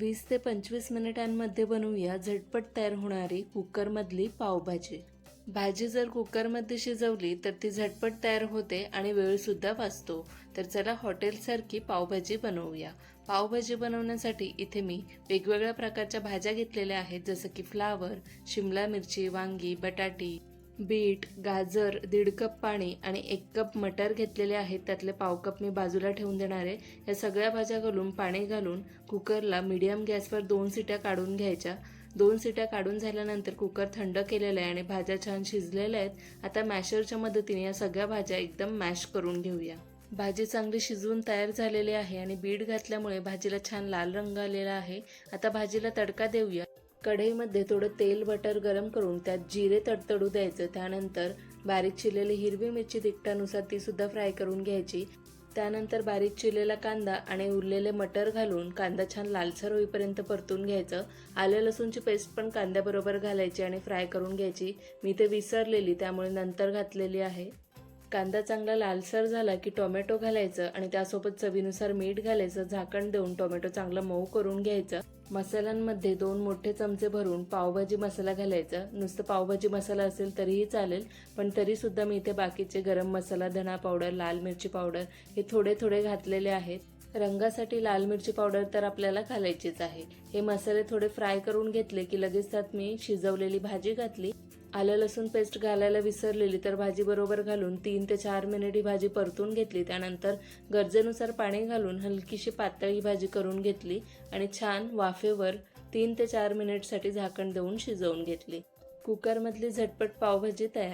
20 ते 25 मिनिटांमध्ये बनवूया झटपट तयार होणारी कुकरमधली पावभाजी। भाजी जर कुकरमध्ये शिजवली तर ती झटपट तयार होते आणि वेळसुद्धा वाचतो। तर चला हॉटेलसारखी पावभाजी बनवूया। पावभाजी बनवण्यासाठी इथे मी वेगवेगळ्या प्रकारच्या भाज्या घेतलेल्या आहेत, जसं की फ्लावर, शिमला मिरची, वांगी, बटाटी, बीट, गाजर, 1.5 कप पाणी आणि 1 कप मटर घेतलेले आहेत। त्यातले पाव कप मी बाजूला ठेवून देणार आहे। या सगळ्या भाज्या घालून पाणी घालून कुकरला मीडियम गॅसवर 2 शिट्या काढून घ्यायच्या। 2 शिट्या काढून झाल्यानंतर कुकर थंड केलेला आहे आणि भाज्या छान शिजलेल्या आहेत। आता मॅशरच्या मदतीने या सगळ्या भाज्या एकदम मॅश करून घेऊया। भाजी चांगली शिजवून तयार झालेली आहे आणि बीट घातल्यामुळे भाजीला छान लाल रंग आलेला आहे। आता भाजीला तडका देऊया। कढईमध्ये थोडं तेल बटर गरम करून त्यात जिरे तडतडू द्यायचं। त्यानंतर बारीक चिरलेली हिरवी मिरची तिखटानुसार ती सुद्धा फ्राय करून घ्यायची। त्यानंतर बारीक चिरलेला कांदा आणि उरलेले मटर घालून कांदा छान लालसर होईपर्यंत परतून घ्यायचं। आले लसूणची पेस्ट पण कांद्याबरोबर घालायची आणि फ्राय करून घ्यायची। मी ते विसरलेली त्यामुळे नंतर घातलेली आहे। कांदा चांगला लालसर झाला की टोमॅटो घालायचं आणि त्यासोबत चवीनुसार मीठ घालायचं। झाकण देऊन टोमॅटो चांगला मऊ करून घ्यायचं। मसाल्यांमध्ये 2 मोठे चमचे भरून पावभाजी मसाला घालायचा। नुसतं पावभाजी मसाला असेल तरीही चालेल, पण तरी सुद्धा मी इथे बाकीचे गरम मसाला, धना पावडर, लाल मिरची पावडर हे थोडे थोडे घातलेले आहेत। रंगासाठी लाल मिरची पावडर तर आपल्याला घालायचीच आहे। हे मसाले थोडे फ्राय करून घेतले की लगेच त्यात मी शिजवलेली भाजी घातली। आलं लसूण पेस्ट घालायला विसरलेली तर भाजी बरोबर घालून 3 ते 4 मिनिट ही भाजी परतून घेतली। त्यानंतर गरजेनुसार पाणी घालून हलकीशी पातळ ही भाजी करून घेतली आणि छान वाफेवर 3 ते 4 मिनिटसाठी झाकण देऊन शिजवून घेतली। कुकरमधली झटपट पावभाजी तयार।